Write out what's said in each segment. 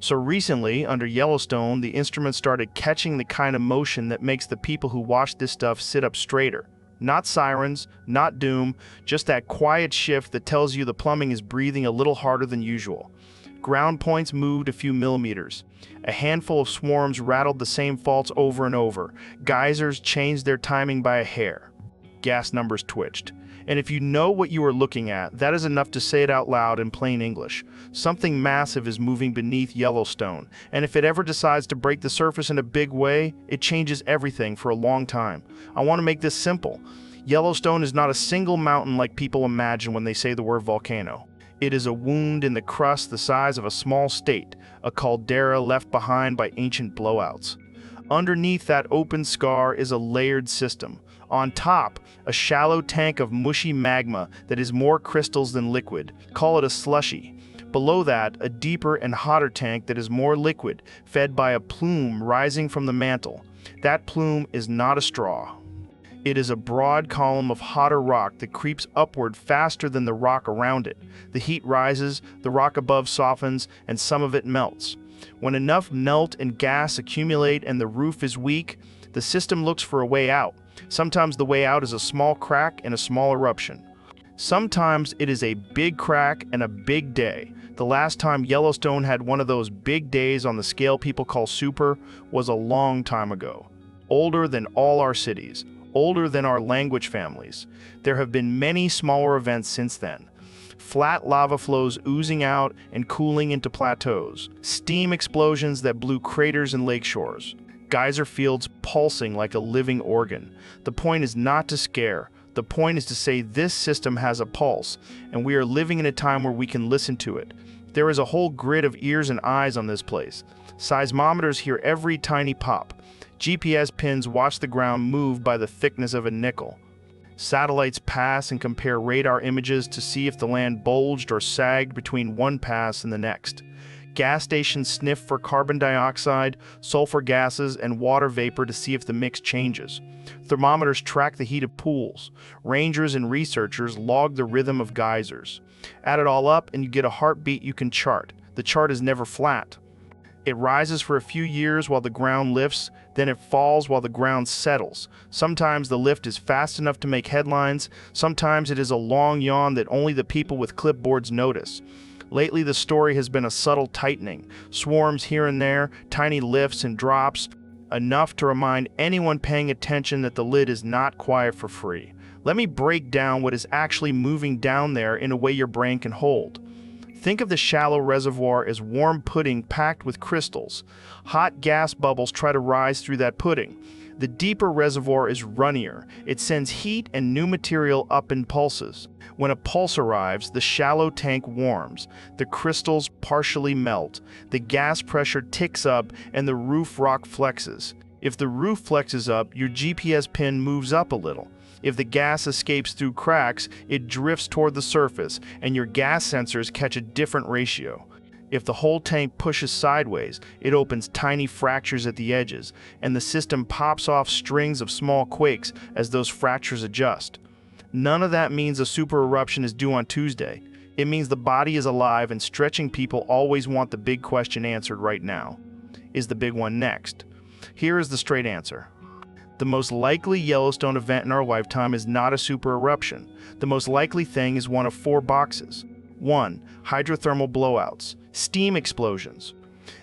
So recently, under Yellowstone, the instruments started catching the kind of motion that makes the people who watch this stuff sit up straighter. Not sirens, not doom, just that quiet shift that tells you the plumbing is breathing a little harder than usual. Ground points moved a few millimeters. A handful of swarms rattled the same faults over and over. Geysers changed their timing by a hair. Gas numbers twitched. And if you know what you are looking at, that is enough to say it out loud in plain English. Something massive is moving beneath Yellowstone, and if it ever decides to break the surface in a big way, it changes everything for a long time. I want to make this simple. Yellowstone is not a single mountain like people imagine when they say the word volcano. It is a wound in the crust the size of a small state, a caldera left behind by ancient blowouts. Underneath that open scar is a layered system. On top, a shallow tank of mushy magma that is more crystals than liquid. Call it a slushy. Below that, a deeper and hotter tank that is more liquid, fed by a plume rising from the mantle. That plume is not a straw. It is a broad column of hotter rock that creeps upward faster than the rock around it. The heat rises, the rock above softens, and some of it melts. When enough melt and gas accumulate and the roof is weak, the system looks for a way out. Sometimes the way out is a small crack and a small eruption. Sometimes it is a big crack and a big day. The last time Yellowstone had one of those big days on the scale people call super was a long time ago. Older than all our cities. Older than our language families. There have been many smaller events since then. Flat lava flows oozing out and cooling into plateaus. Steam explosions that blew craters and lakeshores. Geyser fields pulsing like a living organ. The point is not to scare. The point is to say this system has a pulse, and we are living in a time where we can listen to it. There is a whole grid of ears and eyes on this place. Seismometers hear every tiny pop. GPS pins watch the ground move by the thickness of a nickel. Satellites pass and compare radar images to see if the land bulged or sagged between one pass and the next. Gas stations sniff for carbon dioxide, sulfur gases, and water vapor to see if the mix changes. Thermometers track the heat of pools. Rangers and researchers log the rhythm of geysers. Add it all up and you get a heartbeat you can chart. The chart is never flat. It rises for a few years while the ground lifts, then it falls while the ground settles. Sometimes the lift is fast enough to make headlines, sometimes it is a long yawn that only the people with clipboards notice. Lately the story has been a subtle tightening, swarms here and there, tiny lifts and drops, enough to remind anyone paying attention that the lid is not quiet for free. Let me break down what is actually moving down there in a way your brain can hold. Think of the shallow reservoir as warm pudding packed with crystals. Hot gas bubbles try to rise through that pudding. The deeper reservoir is runnier. It sends heat and new material up in pulses. When a pulse arrives, the shallow tank warms. The crystals partially melt. The gas pressure ticks up and the roof rock flexes. If the roof flexes up, your GPS pin moves up a little. If the gas escapes through cracks, it drifts toward the surface, and your gas sensors catch a different ratio. If the whole tank pushes sideways, it opens tiny fractures at the edges, and the system pops off strings of small quakes as those fractures adjust. None of that means a super eruption is due on Tuesday. It means the body is alive, and stretching people always want the big question answered right now. Is the big one next? Here is the straight answer. The most likely Yellowstone event in our lifetime is not a super eruption. The most likely thing is one of four boxes. 1. Hydrothermal blowouts, steam explosions.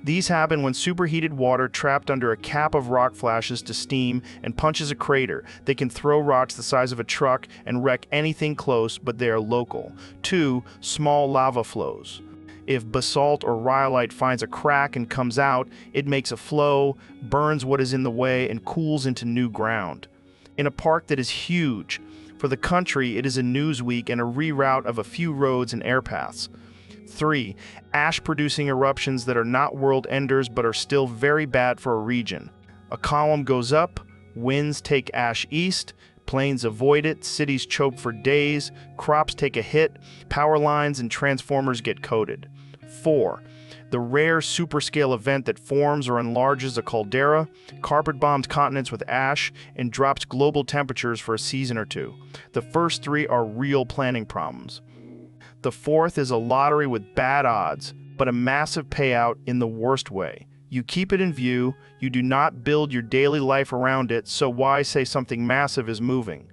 These happen when superheated water trapped under a cap of rock flashes to steam and punches a crater. They can throw rocks the size of a truck and wreck anything close, but they are local. 2. Small lava flows. If basalt or rhyolite finds a crack and comes out, it makes a flow, burns what is in the way, and cools into new ground. In a park that is huge, for the country it is a news week and a reroute of a few roads and air paths. 3. Ash-producing eruptions that are not world enders but are still very bad for a region. A column goes up, winds take ash east, planes avoid it, cities choke for days, crops take a hit, power lines and transformers get coated. 4. The rare superscale event that forms or enlarges a caldera, carpet bombs continents with ash, and drops global temperatures for a season or two. The first 3 are real planning problems. The fourth is a lottery with bad odds. but a massive payout in the worst way. You keep it in view, you do not build your daily life around it, so why say something massive is moving?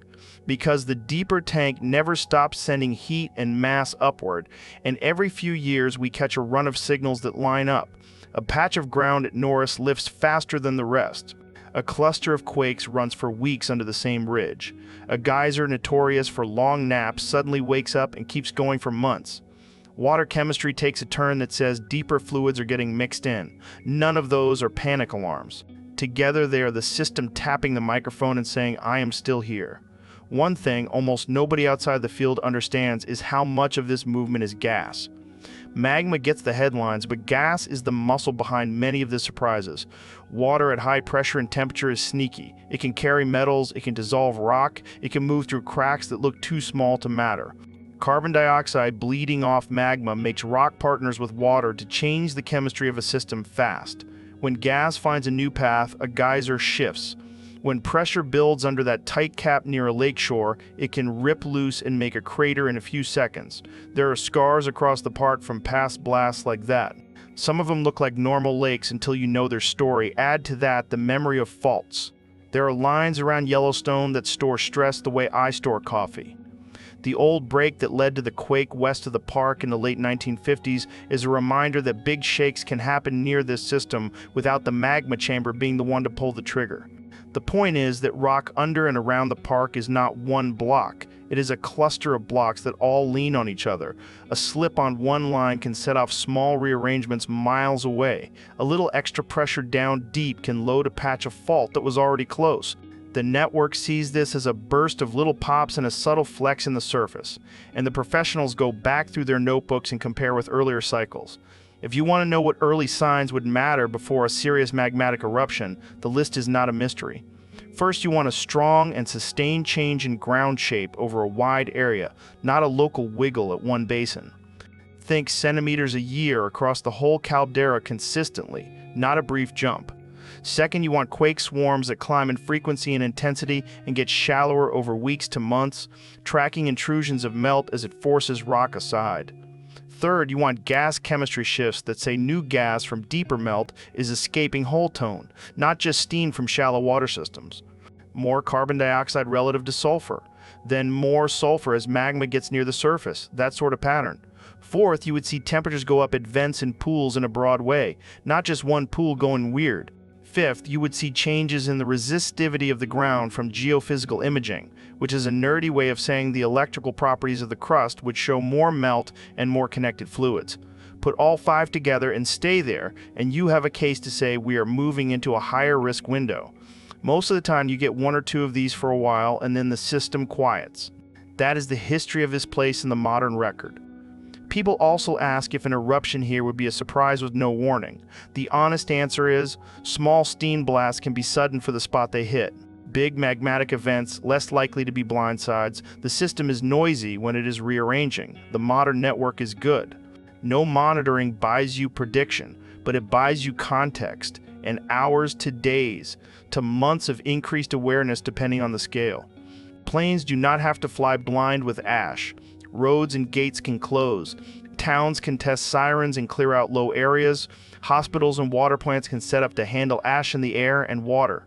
Because the deeper tank never stops sending heat and mass upward, and every few years we catch a run of signals that line up. A patch of ground at Norris lifts faster than the rest. A cluster of quakes runs for weeks under the same ridge. A geyser notorious for long naps suddenly wakes up and keeps going for months. Water chemistry takes a turn that says deeper fluids are getting mixed in. None of those are panic alarms. Together they are the system tapping the microphone and saying, "I am still here." One thing almost nobody outside the field understands is how much of this movement is gas. Magma gets the headlines, but gas is the muscle behind many of the surprises. Water at high pressure and temperature is sneaky. It can carry metals, it can dissolve rock, it can move through cracks that look too small to matter. Carbon dioxide bleeding off magma makes rock partners with water to change the chemistry of a system fast. When gas finds a new path, a geyser shifts. When pressure builds under that tight cap near a lakeshore, it can rip loose and make a crater in a few seconds. There are scars across the park from past blasts like that. Some of them look like normal lakes until you know their story. Add to that the memory of faults. There are lines around Yellowstone that store stress the way I store coffee. The old break that led to the quake west of the park in the late 1950s is a reminder that big shakes can happen near this system without the magma chamber being the one to pull the trigger. The point is that rock under and around the park is not one block. It is a cluster of blocks that all lean on each other. A slip on one line can set off small rearrangements miles away. A little extra pressure down deep can load a patch of fault that was already close. The network sees this as a burst of little pops and a subtle flex in the surface, and the professionals go back through their notebooks and compare with earlier cycles. If you want to know what early signs would matter before a serious magmatic eruption, the list is not a mystery. First, you want a strong and sustained change in ground shape over a wide area, not a local wiggle at one basin. Think centimeters a year across the whole caldera consistently, not a brief jump. Second, you want quake swarms that climb in frequency and intensity and get shallower over weeks to months, tracking intrusions of melt as it forces rock aside. Third, you want gas chemistry shifts that say new gas from deeper melt is escaping whole tone, not just steam from shallow water systems. More carbon dioxide relative to sulfur, then more sulfur as magma gets near the surface, that sort of pattern. Fourth, you would see temperatures go up at vents and pools in a broad way, not just one pool going weird. Fifth, you would see changes in the resistivity of the ground from geophysical imaging, which is a nerdy way of saying the electrical properties of the crust would show more melt and more connected fluids. Put all five together and stay there, and you have a case to say we are moving into a higher risk window. Most of the time you get one or two of these for a while and then the system quiets. That is the history of this place in the modern record. People also ask if an eruption here would be a surprise with no warning. The honest answer is, small steam blasts can be sudden for the spot they hit. Big magmatic events, less likely to be blindsides. The system is noisy when it is rearranging. The modern network is good. No monitoring buys you prediction, but it buys you context, and hours to days, to months of increased awareness depending on the scale. Planes do not have to fly blind with ash. Roads and gates can close. Towns can test sirens and clear out low areas. Hospitals and water plants can set up to handle ash in the air and water.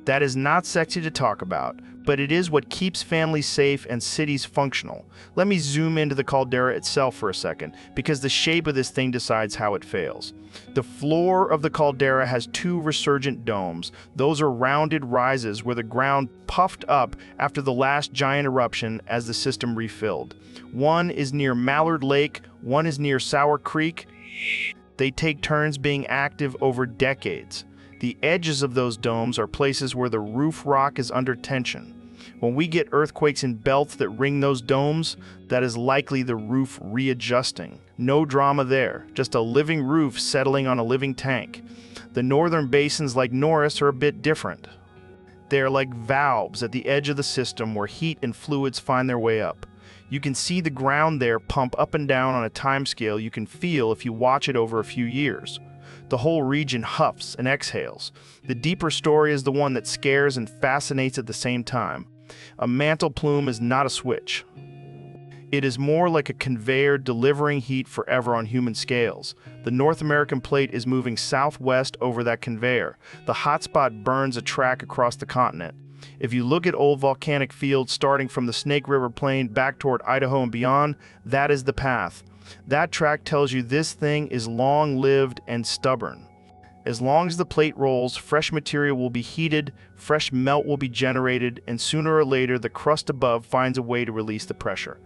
That is not sexy to talk about, but it is what keeps families safe and cities functional. Let me zoom into the caldera itself for a second, because the shape of this thing decides how it fails. The floor of the caldera has two resurgent domes. Those are rounded rises where the ground puffed up after the last giant eruption as the system refilled. One is near Mallard Lake, one is near Sour Creek. They take turns being active over decades. The edges of those domes are places where the roof rock is under tension. When we get earthquakes in belts that ring those domes, that is likely the roof readjusting. No drama there, just a living roof settling on a living tank. The northern basins like Norris are a bit different. They are like valves at the edge of the system where heat and fluids find their way up. You can see the ground there pump up and down on a timescale you can feel if you watch it over a few years. The whole region huffs and exhales. The deeper story is the one that scares and fascinates at the same time. A mantle plume is not a switch. It is more like a conveyor delivering heat forever on human scales. The North American plate is moving southwest over that conveyor. The hotspot burns a track across the continent. If you look at old volcanic fields starting from the Snake River Plain back toward Idaho and beyond, that is the path. That track tells you this thing is long-lived and stubborn. As long as the plate rolls, fresh material will be heated, fresh melt will be generated, and sooner or later the crust above finds a way to release the pressure.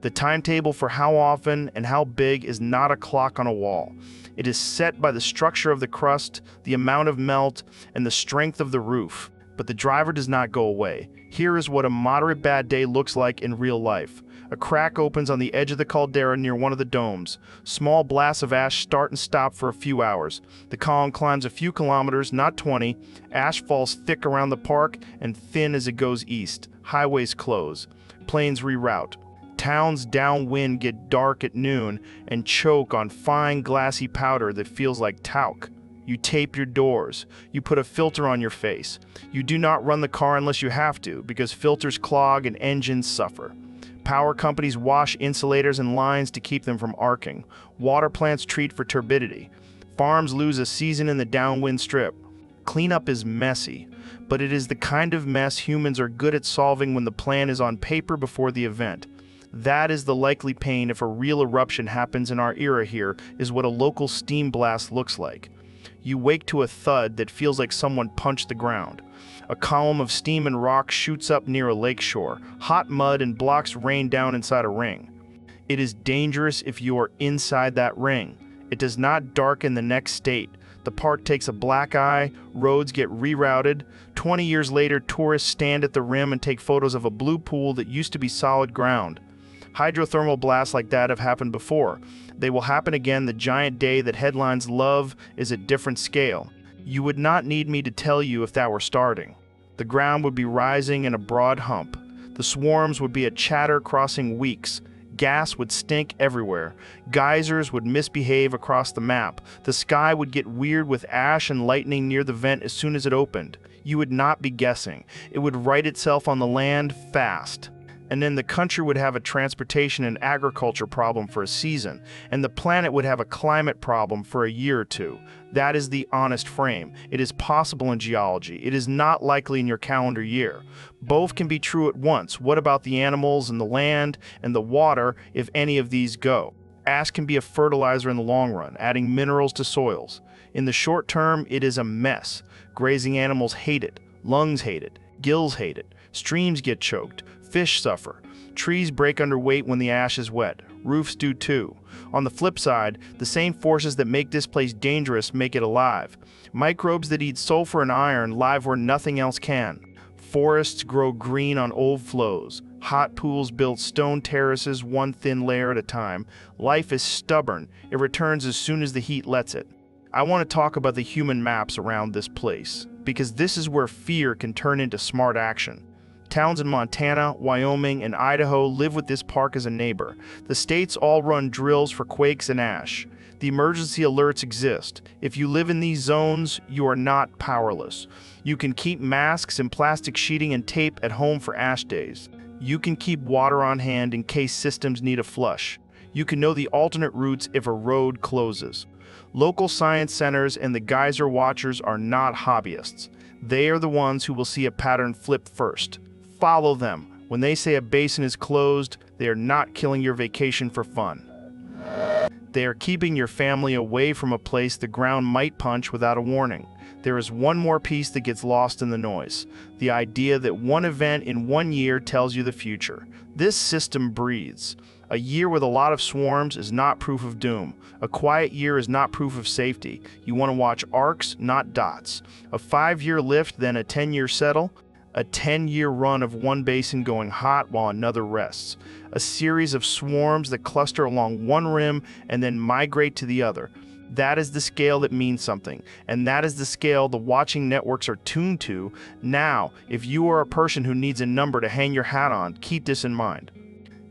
The timetable for how often and how big is not a clock on a wall. It is set by the structure of the crust, the amount of melt, and the strength of the roof. But the driver does not go away. Here is what a moderate bad day looks like in real life. A crack opens on the edge of the caldera near one of the domes. Small blasts of ash start and stop for a few hours. The column climbs a few kilometers, not 20. Ash falls thick around the park and thin as it goes east. Highways close. Planes reroute. Towns downwind get dark at noon and choke on fine glassy powder that feels like talc. You tape your doors. You put a filter on your face. You do not run the car unless you have to, because filters clog and engines suffer. Power companies wash insulators and lines to keep them from arcing. Water plants treat for turbidity. Farms lose a season in the downwind strip. Cleanup is messy, but it is the kind of mess humans are good at solving when the plan is on paper before the event. That is the likely pain if a real eruption happens in our era here, is what a local steam blast looks like. You wake to a thud that feels like someone punched the ground. A column of steam and rock shoots up near a lakeshore. Hot mud and blocks rain down inside a ring. It is dangerous if you are inside that ring. It does not darken the next state. The park takes a black eye, roads get rerouted. 20 years later, tourists stand at the rim and take photos of a blue pool that used to be solid ground. Hydrothermal blasts like that have happened before. They will happen again the giant day that headlines love is a different scale. You would not need me to tell you if that were starting. The ground would be rising in a broad hump. The swarms would be a chatter crossing weeks. Gas would stink everywhere. Geysers would misbehave across the map. The sky would get weird with ash and lightning near the vent as soon as it opened. You would not be guessing. It would right itself on the land fast. And then the country would have a transportation and agriculture problem for a season, and the planet would have a climate problem for a year or two. That is the honest frame. It is possible in geology. It is not likely in your calendar year. Both can be true at once. What about the animals and the land and the water if any of these go? Ash can be a fertilizer in the long run, adding minerals to soils. In the short term, it is a mess. Grazing animals hate it. Lungs hate it. Gills hate it. Streams get choked. Fish suffer. Trees break under weight when the ash is wet. Roofs do too. On the flip side, the same forces that make this place dangerous make it alive. Microbes that eat sulfur and iron live where nothing else can. Forests grow green on old flows. Hot pools build stone terraces one thin layer at a time. Life is stubborn. It returns as soon as the heat lets it. I want to talk about the human maps around this place, because this is where fear can turn into smart action. Towns in Montana, Wyoming, and Idaho live with this park as a neighbor. The states all run drills for quakes and ash. The emergency alerts exist. If you live in these zones, you are not powerless. You can keep masks and plastic sheeting and tape at home for ash days. You can keep water on hand in case systems need a flush. You can know the alternate routes if a road closes. Local science centers and the geyser watchers are not hobbyists. They are the ones who will see a pattern flip first. Follow them. When they say a basin is closed, they are not killing your vacation for fun. They are keeping your family away from a place the ground might punch without a warning. There is one more piece that gets lost in the noise. The idea that one event in 1 year tells you the future. This system breathes. A year with a lot of swarms is not proof of doom. A quiet year is not proof of safety. You want to watch arcs, not dots. A 5-year lift, then a 10-year settle. A 10-year run of one basin going hot while another rests. A series of swarms that cluster along one rim and then migrate to the other. That is the scale that means something, and that is the scale the watching networks are tuned to. Now, if you are a person who needs a number to hang your hat on, keep this in mind.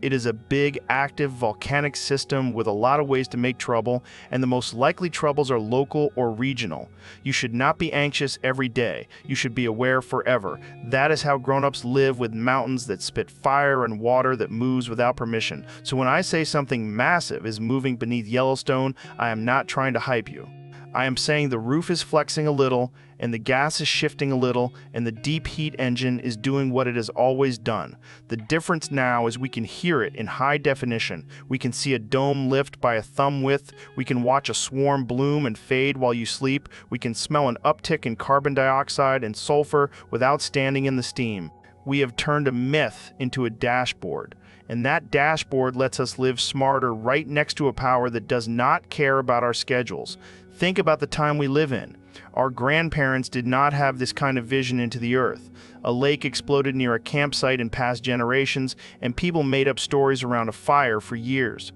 It is a big, active volcanic system with a lot of ways to make trouble, and the most likely troubles are local or regional. You should not be anxious every day. You should be aware forever. That is how grown-ups live with mountains that spit fire and water that moves without permission. So when I say something massive is moving beneath Yellowstone, I am not trying to hype you. I am saying the roof is flexing a little, and the gas is shifting a little, and the deep heat engine is doing what it has always done. The difference now is we can hear it in high definition. We can see a dome lift by a thumb width. We can watch a swarm bloom and fade while you sleep. We can smell an uptick in carbon dioxide and sulfur without standing in the steam. We have turned a myth into a dashboard. And that dashboard lets us live smarter right next to a power that does not care about our schedules. Think about the time we live in. Our grandparents did not have this kind of vision into the earth. A lake exploded near a campsite in past generations, and people made up stories around a fire for years.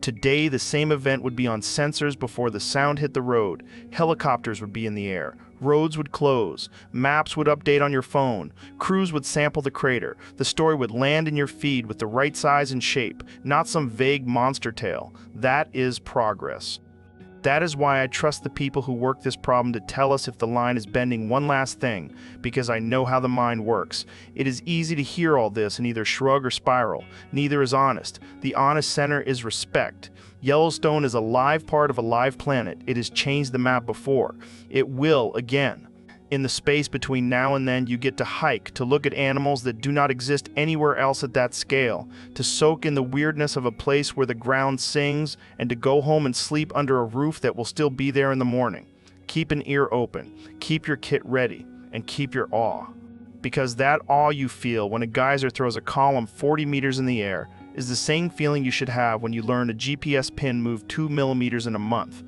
Today, the same event would be on sensors before the sound hit the road. Helicopters would be in the air. Roads would close. Maps would update on your phone. Crews would sample the crater. The story would land in your feed with the right size and shape, not some vague monster tale. That is progress. That is why I trust the people who work this problem to tell us if the line is bending one last thing, because I know how the mind works. It is easy to hear all this and either shrug or spiral. Neither is honest. The honest center is respect. Yellowstone is a live part of a live planet. It has changed the map before. It will again. In the space between now and then, you get to hike, to look at animals that do not exist anywhere else at that scale, to soak in the weirdness of a place where the ground sings, and to go home and sleep under a roof that will still be there in the morning. Keep an ear open, keep your kit ready, and keep your awe. Because that awe you feel when a geyser throws a column 40 meters in the air is the same feeling you should have when you learn a GPS pin moved 2 millimeters in a month.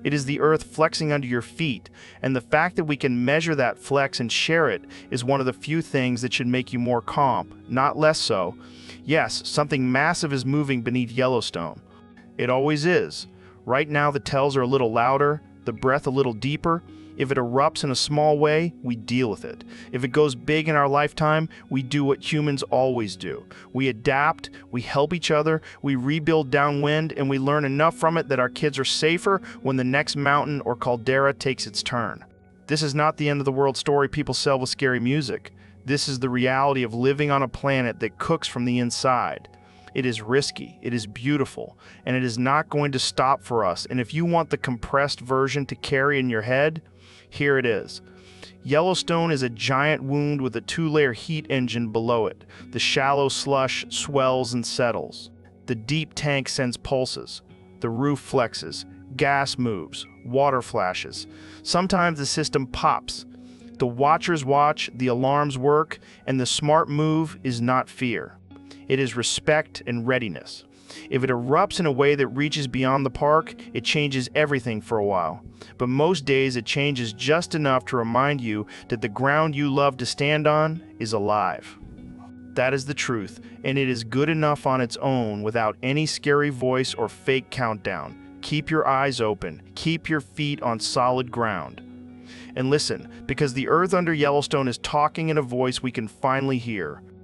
It is the earth flexing under your feet, and the fact that we can measure that flex and share it is one of the few things that should make you more calm, not less so. Yes, something massive is moving beneath Yellowstone. It always is. Right now the tells are a little louder, the breath a little deeper. If it erupts in a small way, we deal with it. If it goes big in our lifetime, we do what humans always do. We adapt, we help each other, we rebuild downwind, and we learn enough from it that our kids are safer when the next mountain or caldera takes its turn. This is not the end of the world story people sell with scary music. This is the reality of living on a planet that cooks from the inside. It is risky, it is beautiful, and it is not going to stop for us. And if you want the compressed version to carry in your head, here it is. Yellowstone is a giant wound with a 2-layer heat engine below it. The shallow slush swells and settles. The deep tank sends pulses. The roof flexes. Gas moves. Water flashes. Sometimes the system pops. The watchers watch, the alarms work, and the smart move is not fear. It is respect and readiness. If it erupts in a way that reaches beyond the park, it changes everything for a while. But most days it changes just enough to remind you that the ground you love to stand on is alive. That is the truth, and it is good enough on its own without any scary voice or fake countdown. Keep your eyes open. Keep your feet on solid ground. And listen, because the earth under Yellowstone is talking in a voice we can finally hear.